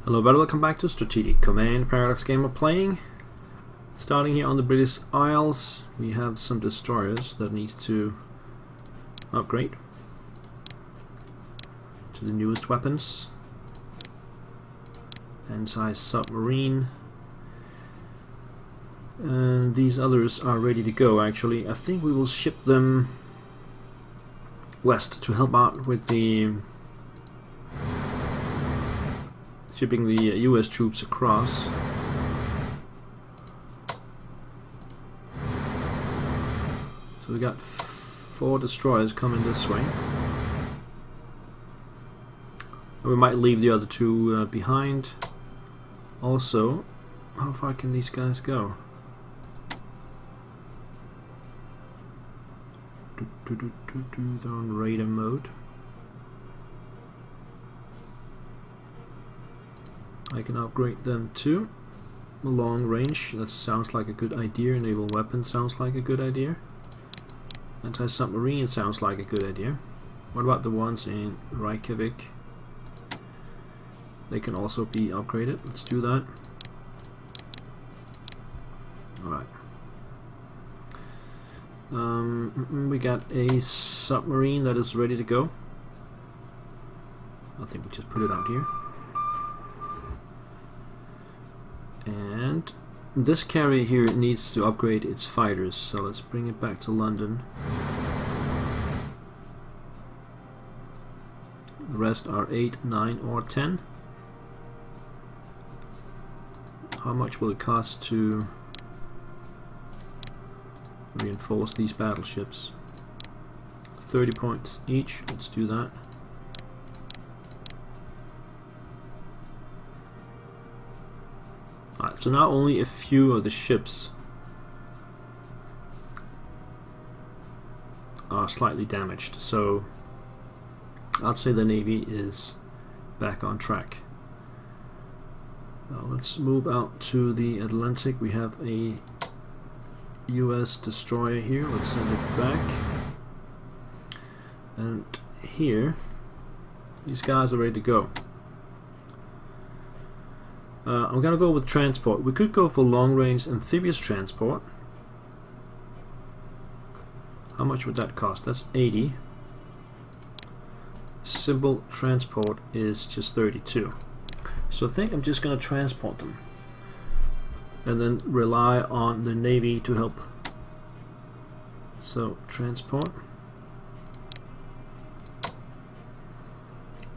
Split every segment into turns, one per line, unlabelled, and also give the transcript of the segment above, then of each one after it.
Hello everybody, welcome back to Strategic Command. Paradox Gamer playing. Starting here on the British Isles, we have some destroyers that needs to upgrade to the newest weapons. Anti-submarine. And these others are ready to go actually. I think we will ship them west to help out with the shipping the US troops across. So we got 4 destroyers coming this way. And we might leave the other 2 behind. Also, how far can these guys go? They're on radar mode. I can upgrade them to long range. That sounds like a good idea. Naval weapon sounds like a good idea. Anti-submarine sounds like a good idea. What about the ones in Reykjavik? They can also be upgraded. Let's do that. Alright. We got a submarine that is ready to go. I think we just put it out here. And this carrier here needs to upgrade its fighters, so let's bring it back to London. The rest are 8, 9 or 10. How much will it cost to reinforce these battleships? 30 points each, let's do that. Alright, so now only a few of the ships are slightly damaged, so I'd say the Navy is back on track. Now let's move out to the Atlantic. We have a US destroyer here. Let's send it back. And here, these guys are ready to go. I'm gonna go with transport. We could go for long-range amphibious transport. How much would that cost? That's 80. Simple transport is just 32. So I think I'm just gonna transport them and then rely on the Navy to help. So transport.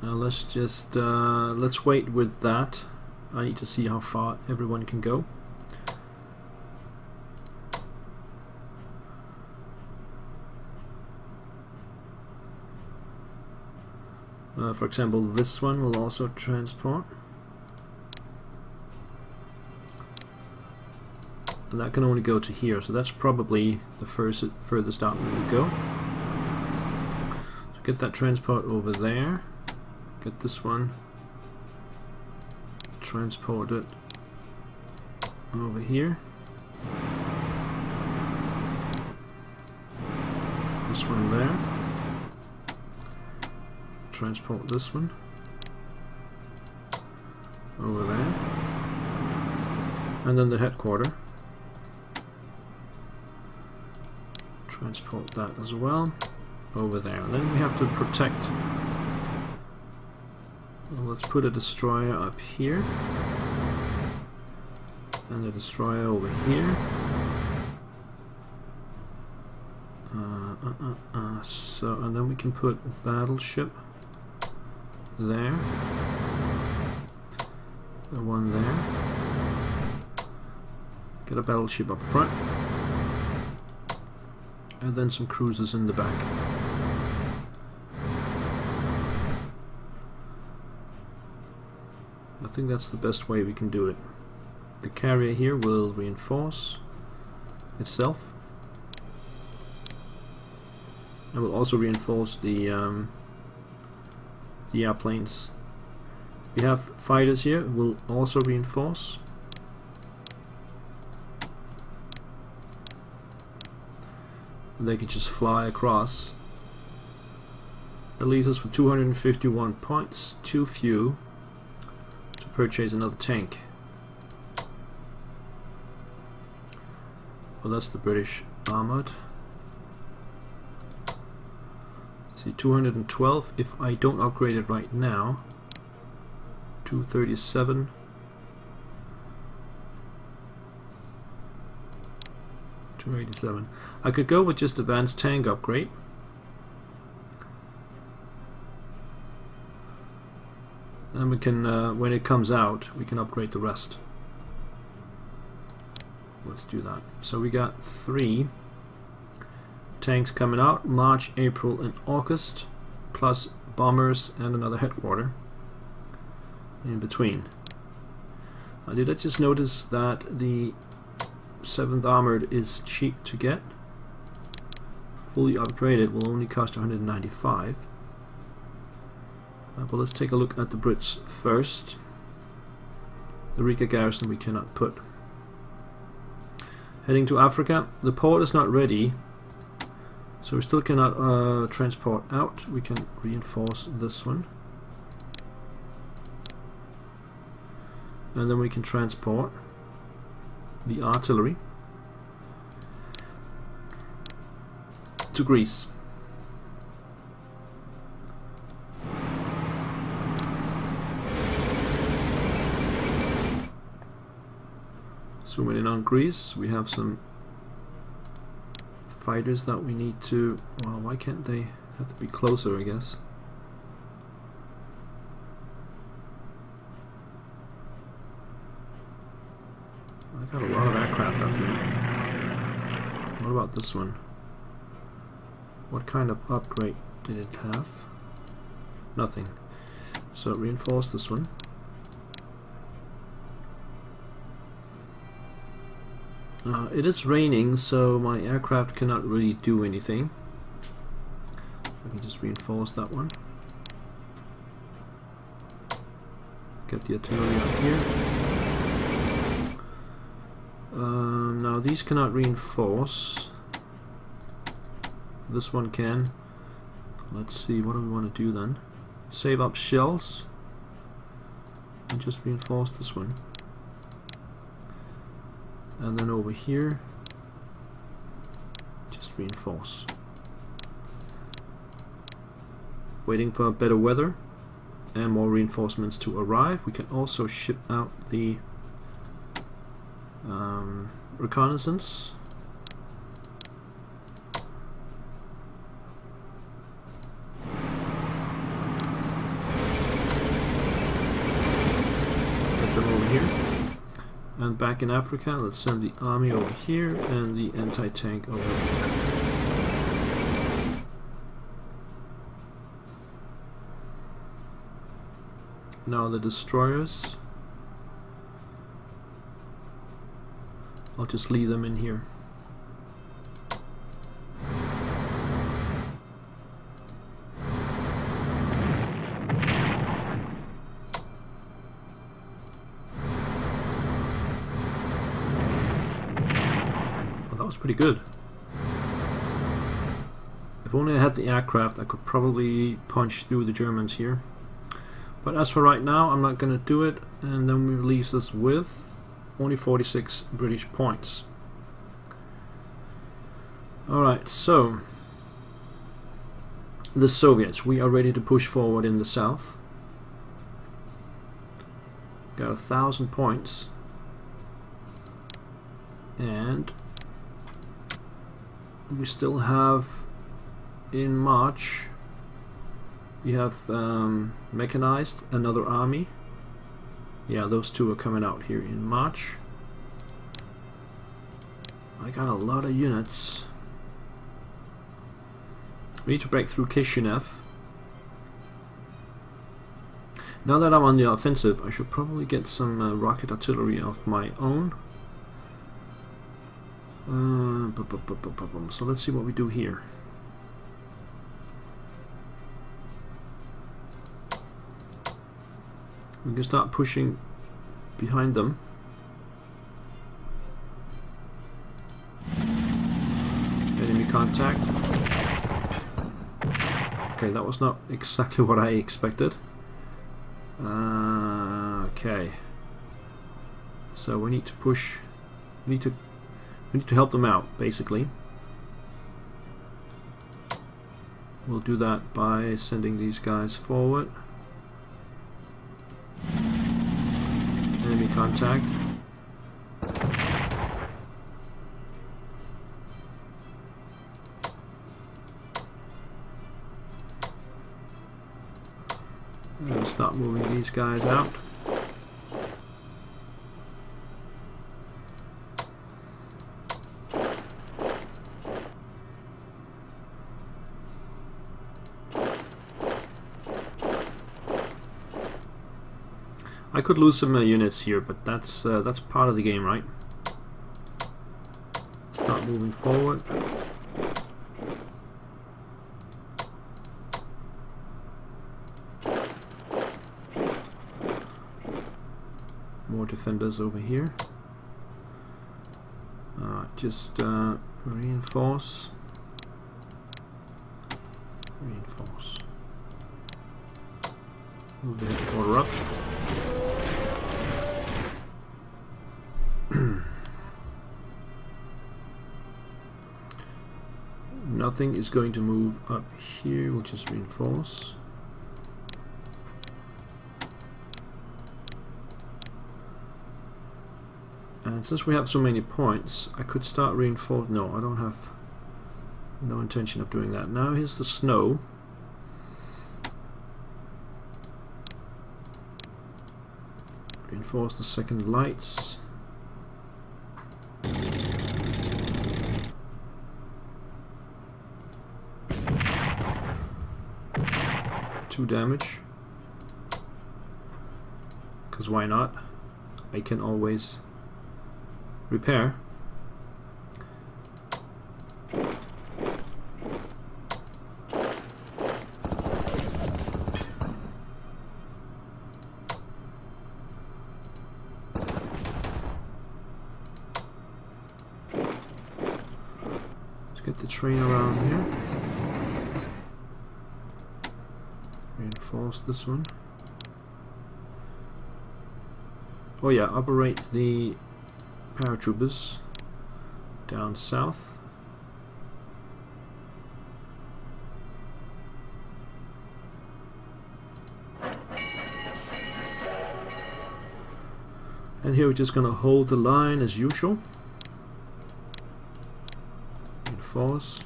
Let's just let's wait with that. I need to see how far everyone can go. For example, this one will also transport. And that can only go to here, so that's probably the furthest out we would go. So get that transport over there. Get this one. Transport it over here. This one there. Transport this one over there. And then the headquarters. Transport that as well over there. And then we have to protect. Well, let's put a destroyer up here and a destroyer over here. So, and then we can put a battleship there, the one there. Get a battleship up front, and then some cruisers in the back. I think that's the best way we can do it. The carrier here will reinforce itself. It will also reinforce the airplanes. We have fighters here who will also reinforce. And they can just fly across. That leaves us with 251 points, too few to purchase another tank. Well, that's the British armored. See, 212. If I don't upgrade it right now, 237. 287. I could go with just advanced tank upgrade. And we can, when it comes out, we can upgrade the rest. Let's do that. So we got 3 tanks coming out, March, April and August, plus bombers and another headquarter in between. Did I just notice that the 7th Armored is cheap to get? Fully upgraded will only cost 195. But let's take a look at the Brits first. The Riga garrison we cannot put. Heading to Africa. The port is not ready, so we still cannot transport out. We can reinforce this one. And then we can transport the artillery to Greece. Zooming in on Greece, we have some fighters that we need to, well, why can't they have to be closer, I guess. I got a lot of aircraft up here. What about this one? What kind of upgrade did it have? Nothing. So reinforce this one. It is raining, so my aircraft cannot really do anything. I can just reinforce that one. Get the artillery up here. Now these cannot reinforce. This one can. Let's see, what do we want to do then? Save up shells and just reinforce this one. And then over here, just reinforce. Waiting for better weather and more reinforcements to arrive. We can also ship out the reconnaissance. Get them over here. And back in Africa, let's send the army over here and the anti-tank over here. Now the destroyers, I'll just leave them in here. Pretty good. If only I had the aircraft, I could probably punch through the Germans here. But as for right now, I'm not going to do it, and then we release us with only 46 British points. Alright, so the Soviets, we are ready to push forward in the south. Got 1,000 points. And we still have in March, we have mechanized another army. Yeah, those two are coming out here in March. I got a lot of units. We need to break through Kishinev. Now that I'm on the offensive, I should probably get some rocket artillery of my own. So let's see what we do here. We can start pushing behind them. Enemy contact. Okay, that was not exactly what I expected. Okay. So we need to push. We need to help them out, basically. We'll do that by sending these guys forward. Enemy contact. And start moving these guys out. I could lose some units here, but that's part of the game, right? Start moving forward. More defenders over here. Just reinforce. Reinforce. Move the headquarter up. Nothing is going to move up here. We'll just reinforce. And since we have so many points, I could start reinforce. No, I don't have no intention of doing that. Now here's the snow. Reinforce the second lights. Damage, because why not? I can always repair. Let's get the train around here. Reinforce this one. Oh yeah, operate the paratroopers down south. And here we're just gonna hold the line as usual. Reinforce.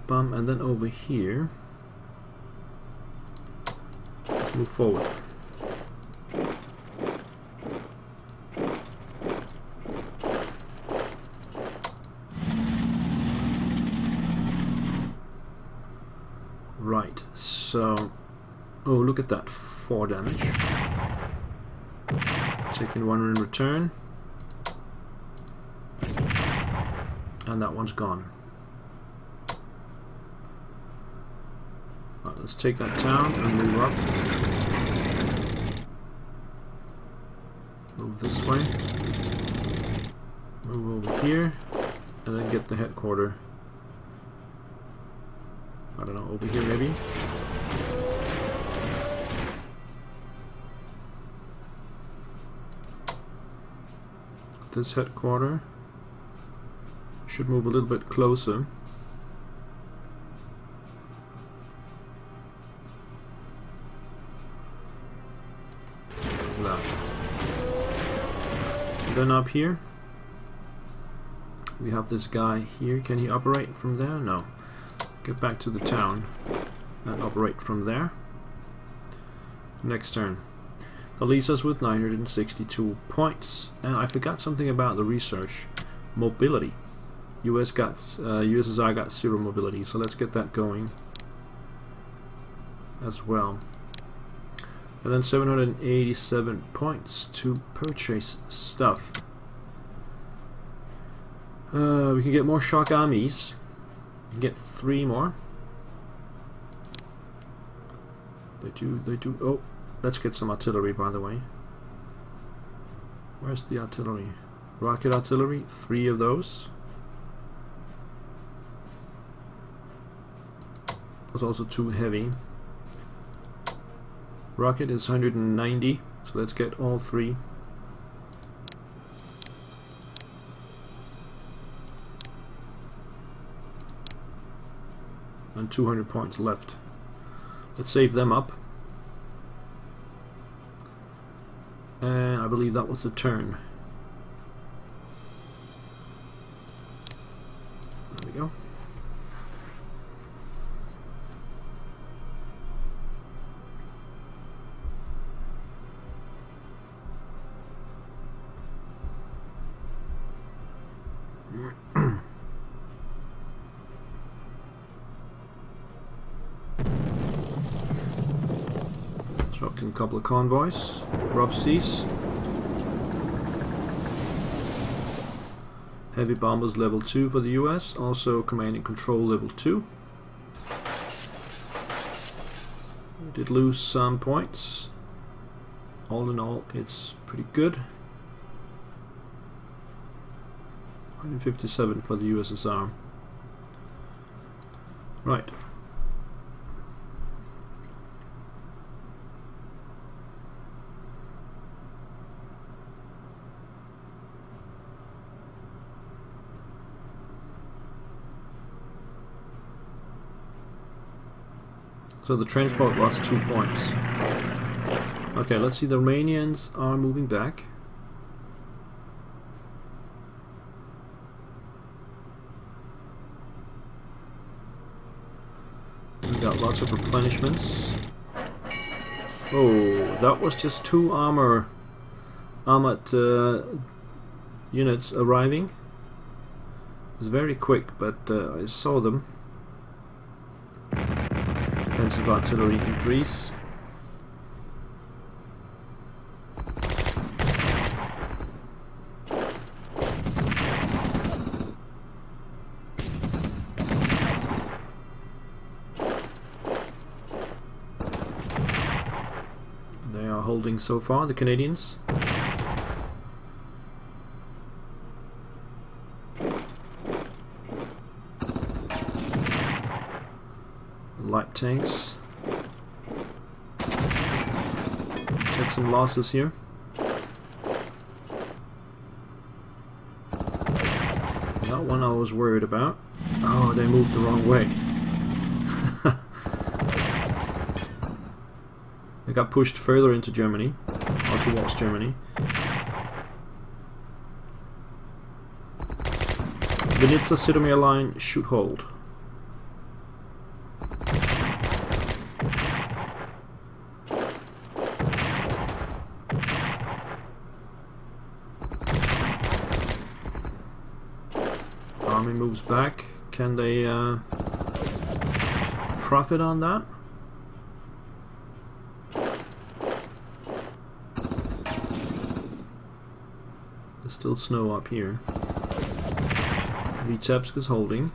And then over here, let's move forward. Right, so, oh, look at that, 4 damage. Taking 1 in return. And that one's gone. Let's take that town and move up. Move this way. Move over here. And then get the headquarters. I don't know, over here maybe? This headquarters should move a little bit closer. Then up here we have this guy here. Can he operate from there? No. Get back to the town and operate from there. Next turn. That leaves us with 962 points. And I forgot something about the research. Mobility. USSR got 0 mobility, so let's get that going as well. And then 787 points to purchase stuff. We can get more shock armies. We can get 3 more. They do. Oh, let's get some artillery, by the way. Where's the artillery? Rocket artillery, 3 of those. was also too heavy. Rocket is 190, so let's get all three. And 200 points left. Let's save them up. And I believe that was the turn. There we go. Dropped in a couple of convoys, rough seas. Heavy bombers level 2 for the US, also command and control level 2. We did lose some points. All in all, it's pretty good. 157 for the USSR. Right. So the transport lost 2 points. Okay, let's see, the Romanians are moving back. We got lots of replenishments. Oh, that was just 2 armored units arriving. It was very quick, but I saw them. Defensive artillery increase. They are holding so far, the Canadians. Light tanks. Take some losses here. That one I was worried about. Oh, they moved the wrong way. They got pushed further into Germany, or towards Germany. Vinitsa-Sitomir line should hold. Army moves back. Can they profit on that? There's still snow up here. Vitebsk is holding.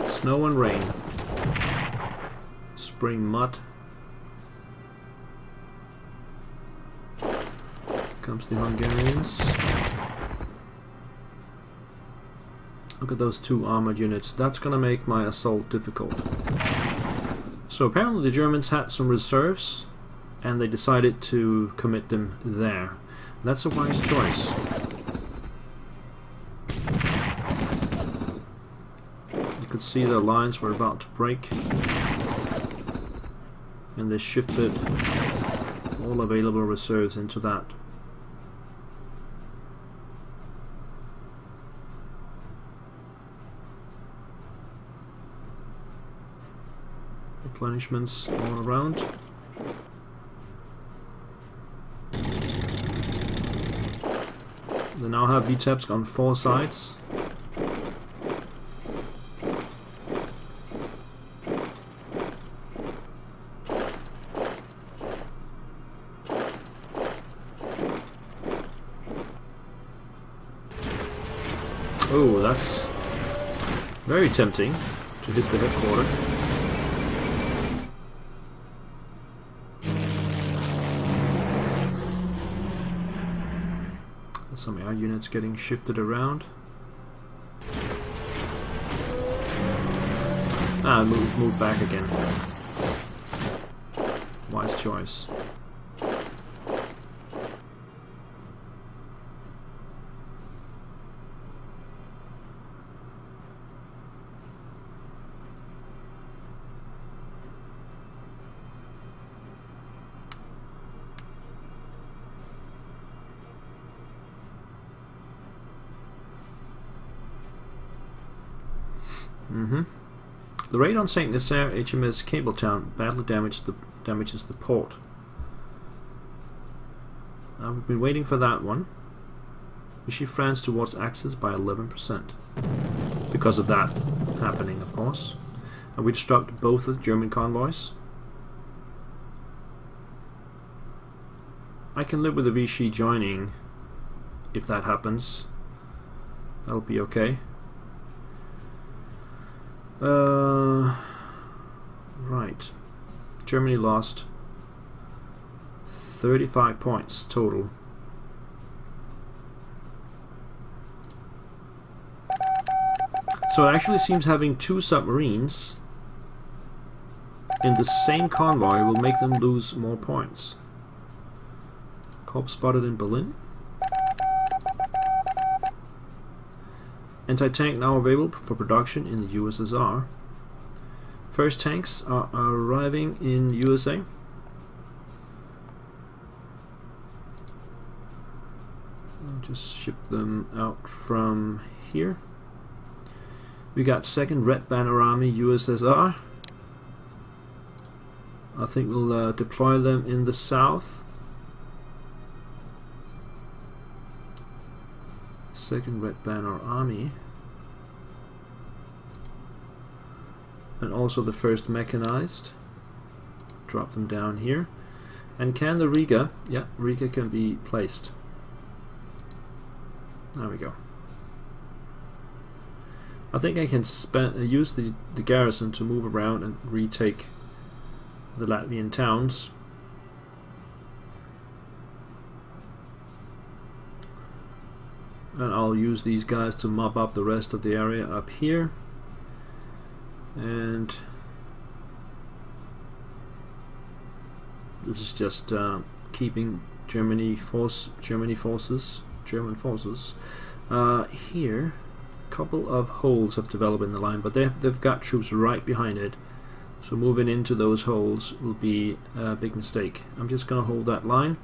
Snow and rain. Spring mud. Comes the Hungarians. Look at those 2 armored units. That's gonna make my assault difficult. So apparently the Germans had some reserves and they decided to commit them there. That's a wise choice. You could see the lines were about to break and they shifted all available reserves into that. Replenishments all around. They now have Vitebsk on 4 sides. Oh, that's very tempting to hit the headquarters. There's some air units getting shifted around. Move back again. Wise choice. The raid on St. Nazaire HMS Cabletown badly damages the port. We've been waiting for that one. We shift France towards Axis by 11%. Because of that happening, of course. And we disrupt both of the German convoys. I can live with the Vichy joining if that happens. That'll be okay. Right. Germany lost 35 points total. So it actually seems having two submarines in the same convoy will make them lose more points. Corps spotted in Berlin. Anti-tank now available for production in the USSR. First tanks are arriving in USA. I'll just ship them out from here. We got second Red Banner Army USSR. I think we'll deploy them in the south. Second Red Banner Army. And also the first mechanized. Drop them down here. And can the Riga? Yeah, Riga can be placed. There we go. I think I can use the garrison to move around and retake the Latvian towns. And I'll use these guys to mop up the rest of the area up here. And this is just keeping German forces here. A couple of holes have developed in the line, but they've got troops right behind it. So moving into those holes will be a big mistake. I'm just going to hold that line,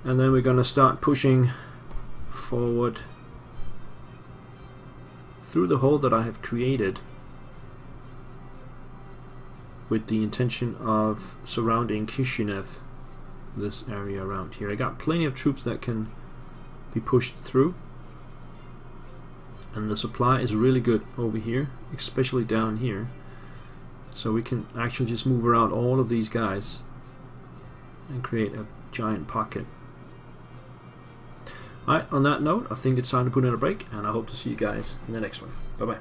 and then we're going to start pushing forward through the hole that I have created with the intention of surrounding Kishinev, this area around here. I got plenty of troops that can be pushed through, and the supply is really good over here, especially down here, so we can actually just move around all of these guys and create a giant pocket. Alright, on that note, I think it's time to put in a break, and I hope to see you guys in the next one. Bye bye.